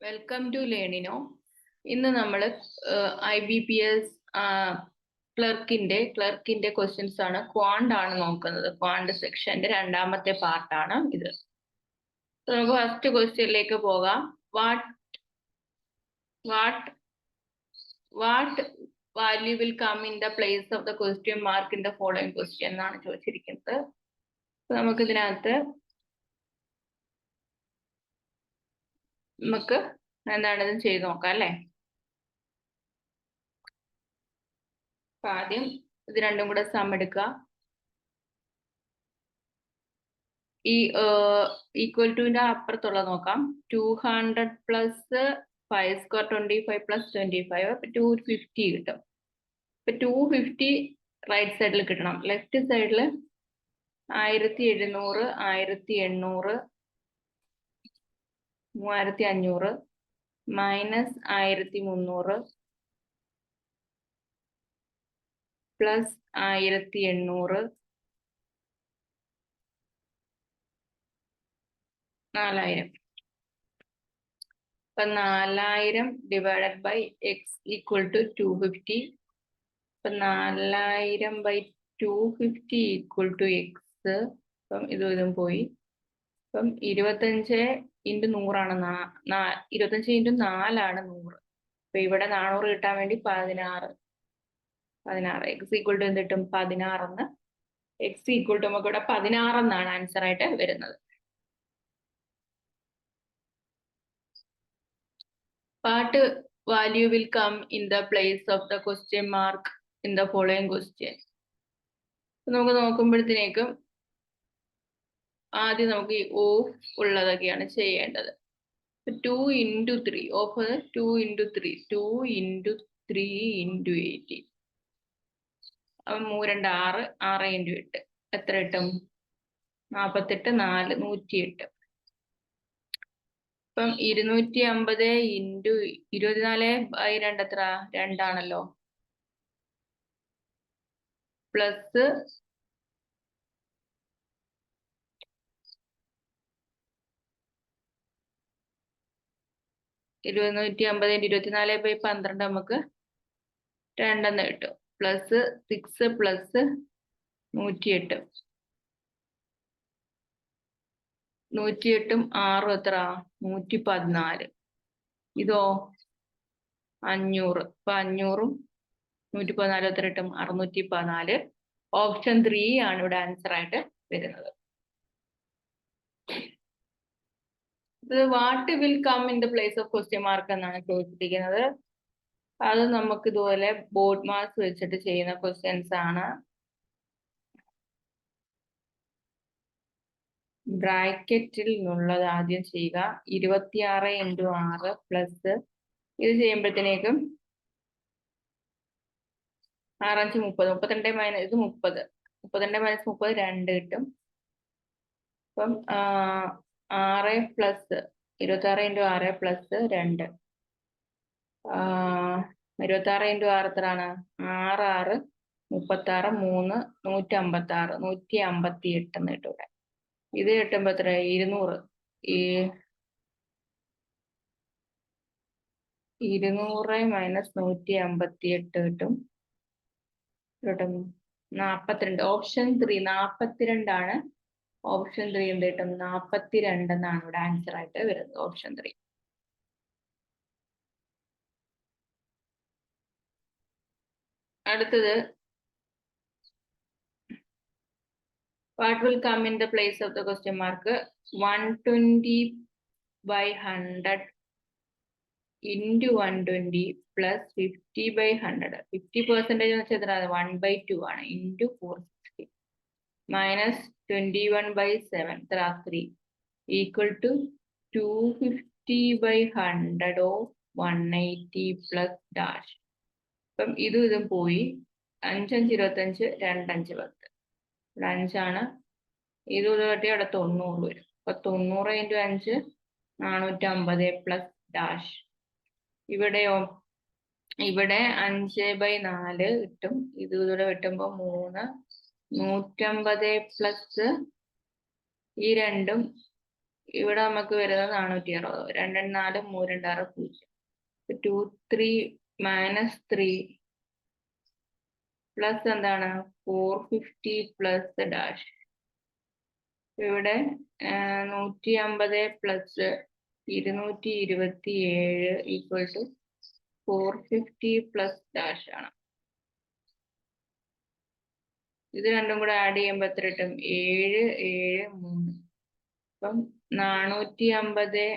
Welcome to Learnino. ഇന്ന് നമ്മൾ IBPS ക്ലർക്കിന്റെ questions ആണ്. ക്വാണ്ട് ആണ് നോക്കുന്നത്. ക്വാണ്ട് സെക്ഷന്റെ രണ്ടാമത്തെ പാർട്ടാണ് ഇത്. നമുക്ക് ഫസ്റ്റ് ക്വസ്റ്റ്യനിലേക്ക് പോകാം. What value will come in the place of the question mark in the following question എന്നാണ് ചോദിച്ചിരിക്കുന്നത്. നമുക്ക് ഇതിനകത്ത് എന്താണെന്ന് ചെയ്ത് നോക്കാം അല്ലേ. ആദ്യം ഇത് രണ്ടും കൂടെ സം എടുക്കുക. ഈ ഈക്വൽ ടുവിന്റെ അപ്പുറത്തുള്ള നോക്കാം. 200 പ്ലസ് 5 സ്ക്വയർ 25 പ്ലസ് 25 അപ്പൊ 250 കിട്ടും. ഇപ്പൊ 250 റൈറ്റ് സൈഡിൽ കിട്ടണം. ലെഫ്റ്റ് സൈഡിൽ 1700 1800 3500 മൈനസ് 1300 പ്ലസ് 1800 4000. ഇപ്പൊ 4000 divided by X equal to 250. ഇപ്പൊ 4000 ബൈ 250 ഈക്വൽ ടു എക്സ്. ഇപ്പം ഇതും പോയി. ഇപ്പം 25 ഇൻറ്റു 100 ആണ് 25 ഇൻറ്റു 4 ആണ് 100. അപ്പൊ ഇവിടെ 400 കിട്ടാൻ വേണ്ടി 16 എക്സ് ഈക്വൽ ടു എന്ത് കിട്ടും? 16. എക്സ് ഈക്വൽ ടു നമുക്ക് ഇവിടെ 16 എന്നാണ് ആൻസർ ആയിട്ട് വരുന്നത്. What value will come in the place of the question mark in the following question? നമുക്ക് നോക്കുമ്പോഴത്തേക്കും ആദ്യം നമുക്ക് ഈ ഓഫ് ഉള്ളതൊക്കെയാണ് ചെയ്യേണ്ടത്. 2 into 3 of 2 into 3 2 into 3 into 80. അപ്പം 3 2 6 6 into 8 എത്ര കിട്ടും? 48 4 108. ഇപ്പം 250 ഇൻറ്റു 24/2 എത്ര? 2 ആണല്ലോ. പ്ലസ് 250 ഇൻറ്റു 24/12 നമുക്ക് 2 കിട്ടും. Plus 6 plus 108. 108ഉം 6ഉം എത്ര? 114. ഇതോ 500. ഇപ്പൊ 500ഉം 114 എത്ര കിട്ടും? 614. ഓപ്ഷൻ 3 ആണ് ഇവിടെ ആൻസർ ആയിട്ട് വരുന്നത്. ഇത് what will come in the place of question mark എന്നാണ് ചോദിച്ചിരിക്കുന്നത്. അത് നമുക്ക് ഇതുപോലെ ബോർഡ് മാർക്സ് വെച്ചിട്ട് ചെയ്യുന്ന ക്വസ്റ്റ്യൻസ് ആണ്. ബ്രാക്കറ്റിൽ നിന്നുള്ളത് ആദ്യം ചെയ്യുക. 26 ഇൻറ്റു 6 പ്ലസ് ഇത് ചെയ്യുമ്പോഴത്തേക്കും 6 5 30 32 മൈനസ് ഇത് 30 32 മൈനസ് 30 2 കിട്ടും. അപ്പം 6 പ്ലസ് 26 ഇൻറ്റു 6 പ്ലസ് 2 26 ഇൻറ്റു 6 എത്രയാണ്? 6 6 36 3 156 158 എന്ന് കിട്ടും ഇവിടെ. ഇത് കിട്ടുമ്പോ എത്ര? 200. ഈ 200 മൈനസ് 158 കിട്ടും. 42. ഓപ്ഷൻ 3 42 ആണ്. ഓപ്ഷൻ 3 എന്ത് കിട്ടും? 42 എന്നാണ് ഇവിടെ ആൻസർ ആയിട്ട് വരുന്നത്. ഓപ്ഷൻ 3. അടുത്തത് what will come in the place of the question mark? 120/100 into 120 plus 50/100. 50% എന്ന് വെച്ചാൽ എത്ര? 1/2 ആണ്. into 460 minus 21/7 എത്ര? 3 equal to 250/100 of 180 plus dash. അപ്പം ഇതും പോയി. 5 5 25 2 5 10. ഇവിടെ 5 ആണ്. ഇത് കട്ടി അവിടെ 90 വരും. അപ്പൊ 90 ഇൻറ്റു 5 450 പ്ലസ് ഡാഷ്. ഇവിടെയോ? ഇവിടെ 5/4 കിട്ടും. ഇതിലൂടെ കിട്ടുമ്പോ 3 150 പ്ലസ് ഈ രണ്ടും ഇവിടെ നമുക്ക് വരുന്നത് 460. 2 4 3 2 6 0. 2 3 -3 പ്ലസ് എന്താണ് 450 പ്ലസ് ഡാഷ്. ഇവിടെ 150 plus 227 equal to 450 plus dash ആണ്. ഇത് രണ്ടും കൂടെ ആഡ് ചെയ്യുമ്പോൾ എത്ര കിട്ടും? 7 7 3. അപ്പം 450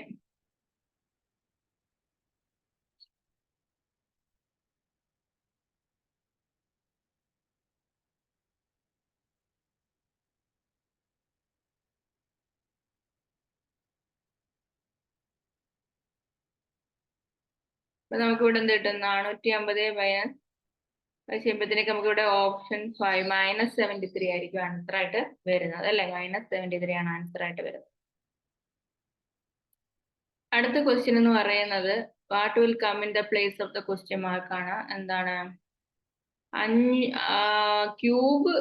അപ്പൊ നമുക്ക് ഇവിടെ എന്ത് കിട്ടും? 450 മൈനസ് ചെയ്യുമ്പോഴത്തേക്ക് നമുക്ക് ഇവിടെ ഓപ്ഷൻ 5 -73 ആയിരിക്കും ആൻസർ ആയിട്ട് വരുന്നത് അല്ലെ? -73 ആണ് ആൻസർ ആയിട്ട് വരുന്നത്. അടുത്ത ക്വസ്റ്റ്യൻ എന്ന് പറയുന്നത് what will come in the place of the question mark ആണ്. എന്താണ്? ക്യൂബ്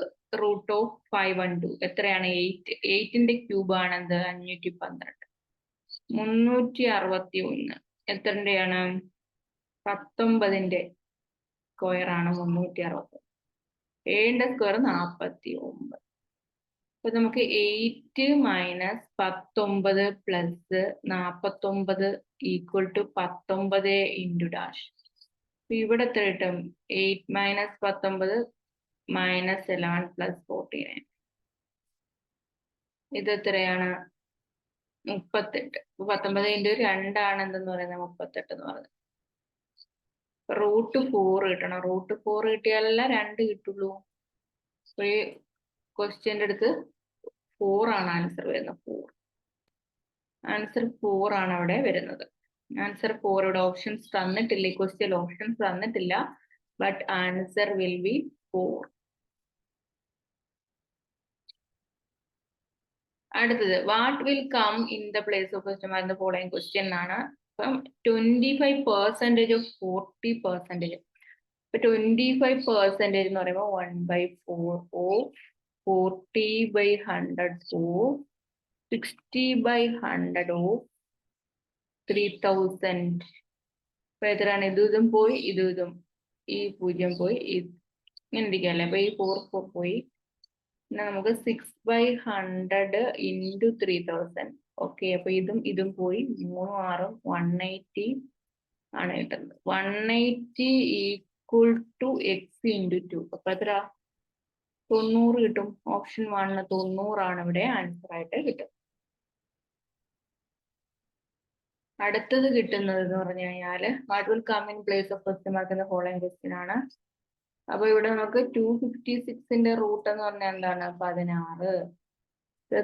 റൂട്ട് ഓഫ് 512 എത്രയാണ്? 8. 8ന്റെ ക്യൂബ് ആണ് എന്ത്? 512. 361 എത്രന്റെയാണ്? 19ന്റെ സ്ക്വയർ ആണ് 360. 7ന്റെ സ്ക്വയർ 49. അപ്പൊ നമുക്ക് 8 minus 19 plus 49 equal to 19 into dash. ഇവിടെ എത്ര കിട്ടും? 8 മൈനസ് 19 മൈനസ് 11 പ്ലസ് 49. ഇത് എത്രയാണ്? 38. 19 ഇൻറ്റു 2 ആണ് എന്തെന്ന് പറയുന്നത്? 38 എന്ന് പറയുന്നത്. റൂട്ട് 4 കിട്ടണം. റൂട്ട് 4 കിട്ടിയാലല്ല 2 കിട്ടുള്ളൂ. അപ്പൊ ഈ ക്വസ്റ്റ്യൻ്റെ അടുത്ത് 4 ആണ് ആൻസർ വരുന്നത്. 4 ആൻസർ 4 ആണ് അവിടെ വരുന്നത്. ആൻസർ 4. ഇവിടെ ഓപ്ഷൻസ് തന്നിട്ടില്ല. ഈ ക്വസ്റ്റ്യൻ ഓപ്ഷൻസ് തന്നിട്ടില്ല. But answer will be 4. അടുത്തത് what will come in the place of question mark the following question ആണ്. അപ്പം 25% ഓഫ് 40%. ഇപ്പൊ 25% എന്ന് പറയുമ്പോൾ 1/4 ഓഫ് 40/100 ഓഫ് 60/100 ഓഫ് 3000. അപ്പൊ എത്രയാണ്? ഇതും പോയി ഇതും ഈ 0 പോയി ഇങ്ങനെ ഇരിക്കല്ലേ. അപ്പൊ ഈ 4 പോയി. പിന്നെ നമുക്ക് 6/100 ഇൻറ്റു 3000. ഓക്കെ. അപ്പൊ ഇതും പോയി. 3 6 180 ആണ് കിട്ടുന്നത്. 180 ഈക്വൽ ടു എക്സ് ഇൻറ്റു 2. അപ്പൊ എത്ര? 90 കിട്ടും. ഓപ്ഷൻ 1 90 ആണ് ഇവിടെ ആൻസർ ആയിട്ട് കിട്ടും. അടുത്തത് കിട്ടുന്നത് എന്ന് പറഞ്ഞു കഴിഞ്ഞാല് what will come in place of question mark എന്ന ഫോളോയിങ് ക്വസ്റ്റ്യൻ ആണ്. അപ്പൊ ഇവിടെ നമുക്ക് 256ന്റെ റൂട്ട് എന്ന് പറഞ്ഞാൽ എന്താണ്? 16.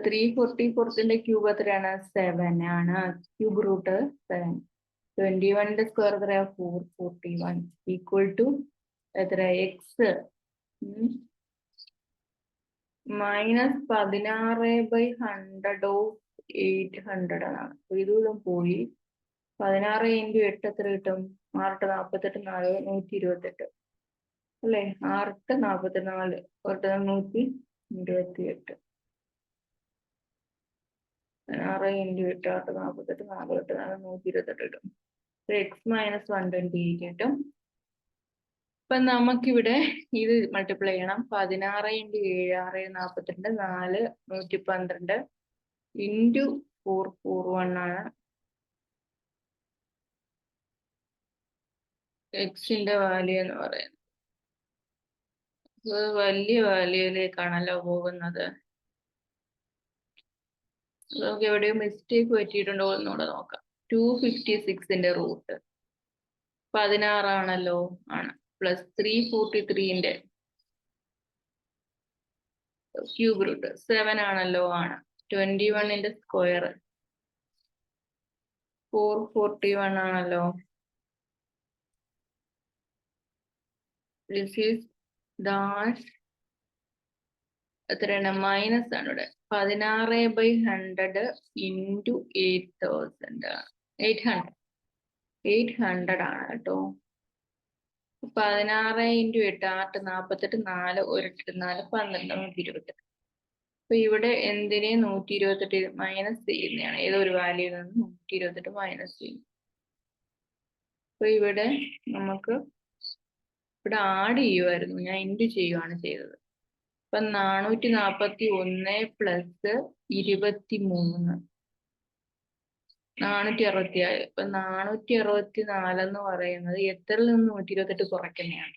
344ന്റെ ക്യൂബ് എത്രയാണ്? 7 ആണ്. Cube root 7. 21ന്റെ സ്ക്വയർ എത്രയാ? 441 ഈക്വൽ ടു എത്ര? എക്സ് മൈനസ് 16/100 ഓഫ് 800 ആണ്. ഇതും പോയി. 16 ഇൻറ്റു 8 എത്ര കിട്ടും? 6 48 4 128 അല്ലേ? 6 44 128. 16 ഇൻറ്റു 8 6 48 4 128 കിട്ടും. എക്സ് മൈനസ് 128 കിട്ടും. അപ്പൊ നമുക്കിവിടെ ഇത് മൾട്ടിപ്ലൈ ചെയ്യണം. 16 ഇൻറ്റു 7 6 42 4 112 ഇൻറ്റു 441 ആണ് എക്സിന്റെ വാല്യൂ എന്ന് പറയുന്നത്. വലിയ വാല്യൂയിലേക്കാണല്ലോ പോകുന്നത്. നമുക്ക് എവിടെയോ മിസ്റ്റേക്ക് പറ്റിയിട്ടുണ്ടോ എന്നൂടെ നോക്കാം. 256ന്റെ റൂട്ട് 16 ആണല്ലോ. ആണ്. പ്ലസ് 343ന്റെ ക്യൂബ് റൂട്ട് 7 ആണല്ലോ. ആണ്. 21ന്റെ സ്ക്വയർ 441 ആണല്ലോ. ദിസ് ഈസ് ഡാഷ് എത്രയാണ്? മൈനസ് ആണ് ഇവിടെ. 16/100 ഇൻറ്റു 800 ആണ് കേട്ടോ. 16 ഇൻറ്റു 8 8 48 4 1 4 12 120. അപ്പൊ ഇവിടെ എന്തിനെ 128 മൈനസ് ചെയ്യുന്നതാണ്, ഏതൊരു വാല്യൂയിൽ നിന്ന് 128 മൈനസ് ചെയ്യും. അപ്പൊ ഇവിടെ നമുക്ക് ഇവിടെ ആഡ് ചെയ്യുമായിരുന്നു, ഞാൻ ഇൻറ്റു ചെയ്യുവാണ് ചെയ്തത്. അപ്പൊ 441 പ്ലസ് 23 464. ഇപ്പൊ 464 എന്ന് പറയുന്നത് എത്രയിൽ നിന്ന് 128 കുറയ്ക്കുന്നതാണ്.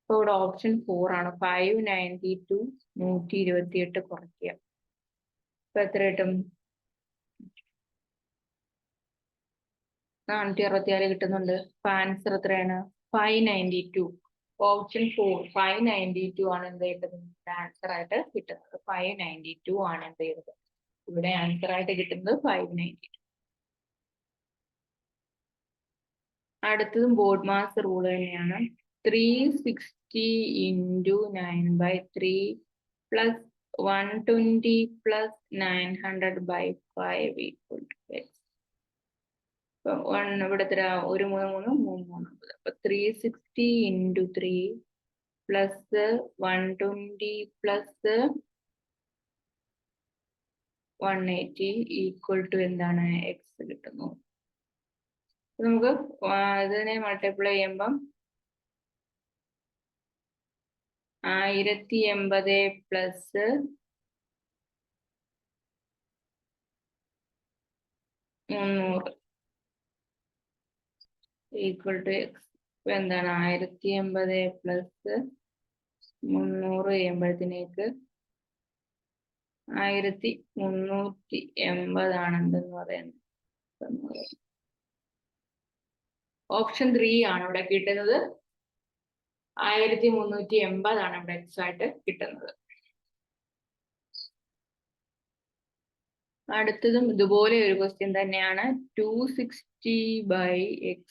അപ്പൊ ഇവിടെ ഓപ്ഷൻ 4 ആണ്. 592 128 കുറയ്ക്കുക. അപ്പൊ എത്ര കിട്ടും? 464 കിട്ടുന്നുണ്ട്. അപ്പൊ ആൻസർ എത്രയാണ്? 592. ഓപ്ഷൻ 4 592 ആണ് എന്ത് കിട്ടുന്നത് ആൻസർ ആയിട്ട് കിട്ടുന്നത്. 592 ആണ് എന്ത് ചെയ്യുന്നത് ഇവിടെ ആൻസർ ആയിട്ട് കിട്ടുന്നത് 592. അടുത്തതും ബോർഡ് മാസ് റൂൾ തന്നെയാണ്. 360 into 9/3 plus 120 plus 900 by 5 equal to x. ഇവിടെ എത്ര? 1 3 3 3 3. അപ്പൊ 360 into 3 plus 120 plus 180 equal to എന്താണ്? x കിട്ടുന്നു. നമുക്ക് ഇതിനെ മൾട്ടിപ്ലൈ ചെയ്യുമ്പം 1080 പ്ലസ് 300 ഈക്വൽ ടു എക്സ്. ഇപ്പൊ എന്താണ്? 1080 പ്ലസ് 300 ചെയ്യുമ്പോഴത്തേക്ക് 1380 ആണ് എന്തെന്ന് പറയുന്നത്. ഓപ്ഷൻ 3 ആണ് ഇവിടെ കിട്ടുന്നത്. 1380 ആണ് ഇവിടെ എക്സ് ആയിട്ട് കിട്ടുന്നത്. അടുത്തതും ഇതുപോലെ ഒരു ക്വസ്റ്റ്യൻ തന്നെയാണ്. 260/x.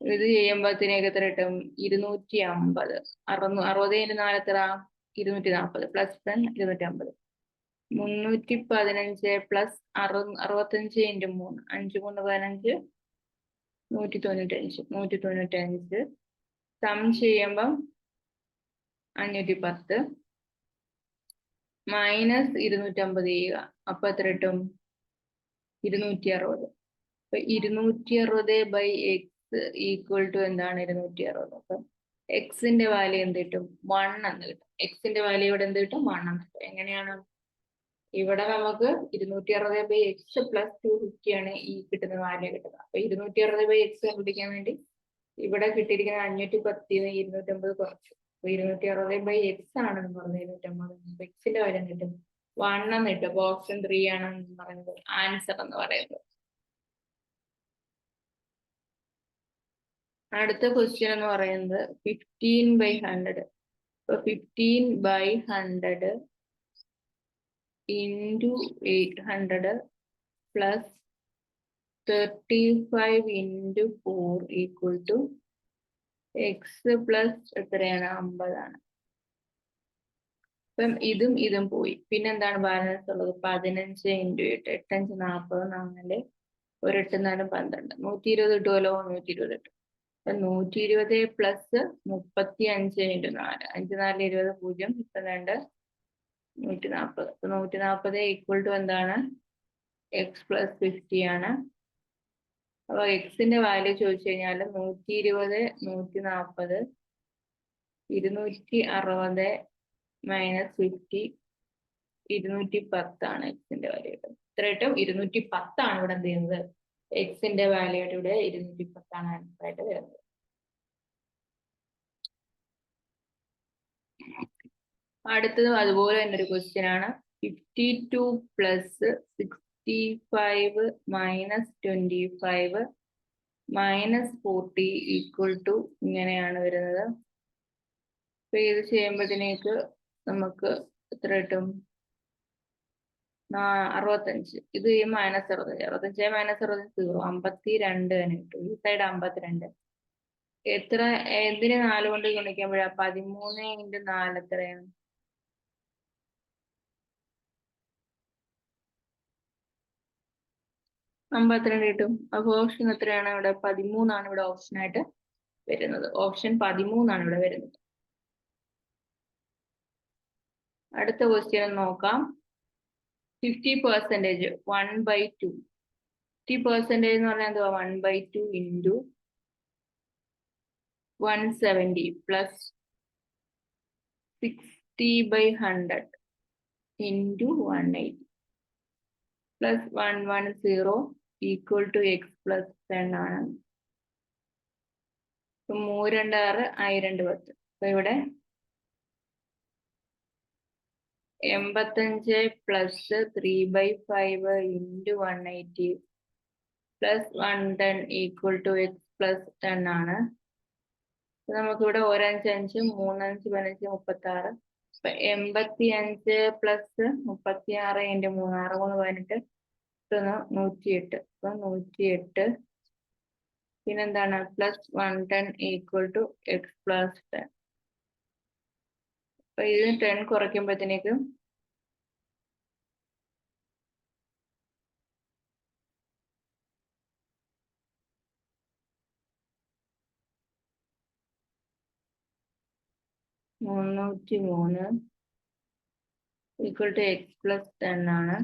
ഇത് ചെയ്യുമ്പോഴത്തേക്ക് എത്ര കിട്ടും? 250. 60 × 4 എത്ര? 240 പ്ലസ് 250. 315 പ്ലസ് 65 × 3 5 3 15 195. 195 സം ചെയ്യുമ്പം 510 മൈനസ് 250 ചെയ്യുക. അപ്പൊ എത്ര കിട്ടും? 260. അപ്പൊ 260/x ഈക്വൽ ടു എന്താണ്? 260. അപ്പൊ എക്സിന്റെ വാല്യൂ എന്ത് കിട്ടും? 1 എന്ന് കിട്ടും. എക്സിന്റെ വാല്യൂ ഇവിടെ എന്ത് കിട്ടും? 1 എന്ന് കിട്ടും. എങ്ങനെയാണ്? ഇവിടെ നമുക്ക് 260/x പ്ലസ് 250 ആണ് ഈ കിട്ടുന്ന വാല്യൂ കിട്ടുന്നത്. അപ്പൊ 260/x കണ്ടുപിടിക്കാൻ വേണ്ടി ഇവിടെ കിട്ടിയിരിക്കുന്ന 510 250 കുറച്ചു. അപ്പൊ 260/x ആണെന്ന് പറഞ്ഞത് 250. എക്സിന്റെ വാല്യൂ കിട്ടും 1 എന്ന് കിട്ടും. അപ്പൊ ഓപ്ഷൻ 3 ആണ് പറയുന്നത് ആൻസർ എന്ന് പറയുന്നത്. അടുത്ത ക്വസ്റ്റ്യൻ എന്ന് പറയുന്നത് 15/100. അപ്പൊ 15/100 into 800 plus 35 into 4 equal to x plus എത്രയാണ്? 50 ആണ്. അപ്പം ഇതും ഇതും പോയി. പിന്നെന്താണ് ബാലൻസ് ഉള്ളത്? 15 × 8 8 5 40 4 1 8 4 12 120 കിട്ടുമല്ലോ. 120 കിട്ടും. അപ്പൊ 120 പ്ലസ് 35 × 4 5 4 20 0 22 140. 140 ഈക്വൽ ടു എന്താണ്? എക്സ് പ്ലസ് 50 ആണ്. അപ്പൊ എക്സിന്റെ വാല്യൂ ചോദിച്ചു കഴിഞ്ഞാൽ 120 140 260 മൈനസ് 50 210 ആണ് എക്സിന്റെ വാല്യൂ. ഇത്രയായിട്ടും 210 ആണ് ഇവിടെ എന്ത് ചെയ്യുന്നത്? എക്സിന്റെ വാല്യൂ ഇവിടെ 210 ആണ് ആൻസർ ആയിട്ട് വരുന്നത്. അടുത്തതും അതുപോലെ തന്നെ ഒരു ക്വസ്റ്റ്യൻ ആണ്. 52 plus 65 minus 25 minus 40 equal to ഇങ്ങനെയാണ് വരുന്നത്. അപ്പൊ ഇത് ചെയ്യുമ്പോഴത്തേക്ക് നമുക്ക് എത്ര കിട്ടും? 65. ഇത് മൈനസ് 65 65 മൈനസ് 65 0 52 തന്നെ കിട്ടും. ഈ സൈഡ് 52. എത്ര? എന്തിനെ 4 കൊണ്ട് ഗുണിക്കുമ്പോഴാ? 13 × 4 എത്രയാണ്? 52 കിട്ടും. അപ്പൊ ഓപ്ഷൻ എത്രയാണ് ഇവിടെ? 13 ആണ് ഇവിടെ ഓപ്ഷൻ ആയിട്ട് വരുന്നത്. ഓപ്ഷൻ 13 ആണ് ഇവിടെ വരുന്നത്. അടുത്ത ക്വസ്റ്റ്യൻ നോക്കാം. 50% 1/2. 50% എന്ന് പറഞ്ഞാൽ എന്തുവാ? 1/2 into 170 plus 60/100 into 180 plus 110 equal to X plus 10 ആണ്. 3 2 6 1000 10. അപ്പൊ ഇവിടെ 85 plus 3/5 into 180 plus 110 equal to X plus 10 ആണ്. നമുക്കിവിടെ 1 5 5 3 5 15 36. അപ്പൊ 85 പ്ലസ് 36 × 3 6 3 18 108. അപ്പൊ 108 പിന്നെന്താണ് plus 110 equal to X plus 10. അപ്പൊ ഇതിന് 10 കുറയ്ക്കുമ്പോഴത്തേക്കും 303 ഈക്വൽ ടു എക്സ് പ്ലസ് 10 ആണ്.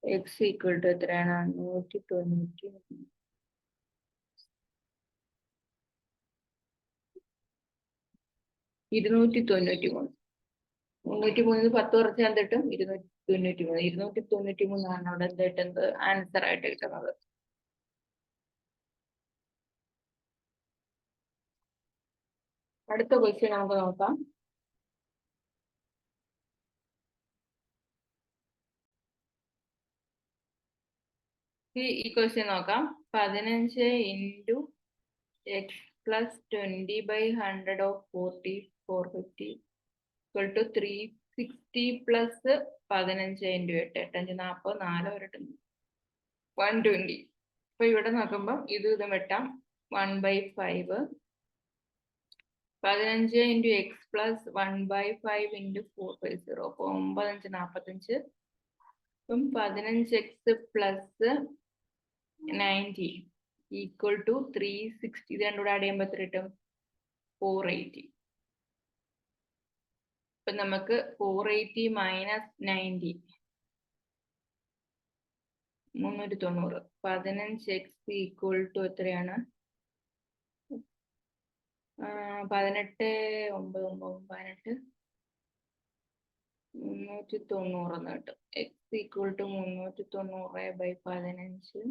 എക്സ് ഈക്വൽ ടു എത്രയാണ്? 190. 293. 303 10 കുറച്ചാൽ എന്തിട്ടും? 293. 293 ആണ് അവിടെ എന്തിട്ടുന്നത് ആൻസർ ആയിട്ട് കിട്ടുന്നത്. അടുത്ത ക്വസ്റ്റ്യൻ നമുക്ക് നോക്കാം. ഈ ക്വസ്റ്റ്യൻ നോക്കാം. 15 into X plus 20/100 of 40 450 equal to 360 plus 15 into 8 8 5 40 4 120. അപ്പൊ ഇവിടെ നോക്കുമ്പോൾ ഇതും വെട്ടാം. 1/5 15 ഇൻറ്റു എക്സ് പ്ലസ് 1/5 ഇൻറ്റു 450. അപ്പൊ 9 5 45. അപ്പം 15x പ്ലസ് 90 ഈക്വൽ ടു 360. ഇത് രണ്ടുകൂടെ ആഡ് ചെയ്യുമ്പോൾ എത്ര കിട്ടും? 480. അപ്പൊ നമുക്ക് 480 മൈനസ് 90 390. 15x ഈക്വൽ ടു എത്രയാണ്? 18 9 9 18 390 എന്ന് കിട്ടും. X equal to 390/15 5 3 15 13 3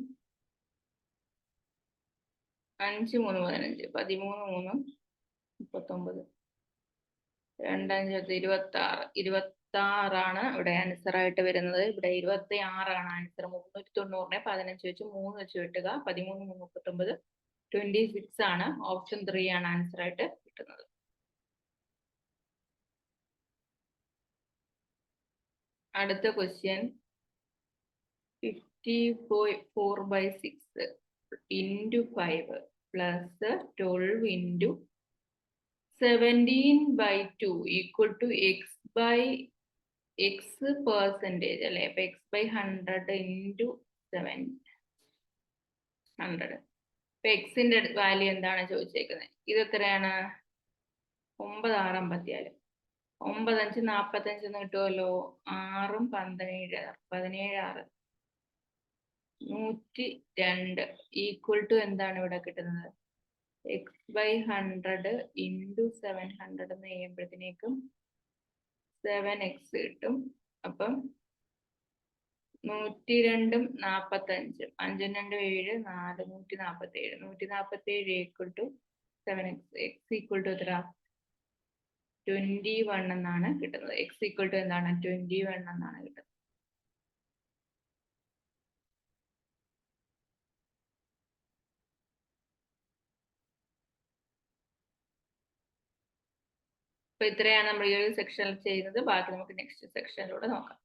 39 2 5 26. 26 ആണ് ഇവിടെ ആൻസർ ആയിട്ട് വരുന്നത്. ഇവിടെ 26 ആണ് ആൻസർ. 390 15 വെച്ച് 3 വെച്ച് വെട്ടുക. 13 3 39 26 ആണ്. ഓപ്ഷൻ 3 ആണ് ആൻസർ ആയിട്ട് കിട്ടുന്നത്. അടുത്ത question 54/6 into 5 plus 12 into 17/2 equal to X percentage അല്ലെ. അപ്പൊ x/100 ഇൻറ്റു 700. ഇപ്പൊ എക്സിന്റെ വാല്യൂ എന്താണ് ചോദിച്ചേക്കുന്നത്? ഇത് എത്രയാണ്? 9 6 54. 9 5 45 എന്ന് കിട്ടുമല്ലോ. 6 17 17 6 102 ഈക്വൽ ടു എന്താണ് ഇവിടെ കിട്ടുന്നത്? x/100 ഇൻറ്റു 700 എന്ന് ചെയ്യുമ്പോഴത്തേക്കും 7x കിട്ടും. അപ്പം 102 45 5 2 7 4 147 147 equal to 7x. X equal to എത്ര? 21 എന്നാണ് കിട്ടുന്നത്. എക്സ് ഈക്വൽ ടു എന്താണ്? 21 എന്നാണ് കിട്ടുന്നത്. അപ്പൊ ഇത്രയാണ് നമ്മൾ ഈ ഒരു സെക്ഷനിൽ ചെയ്യുന്നത്. ബാക്കി നമുക്ക് നെക്സ്റ്റ് സെക്ഷനിലൂടെ നോക്കാം.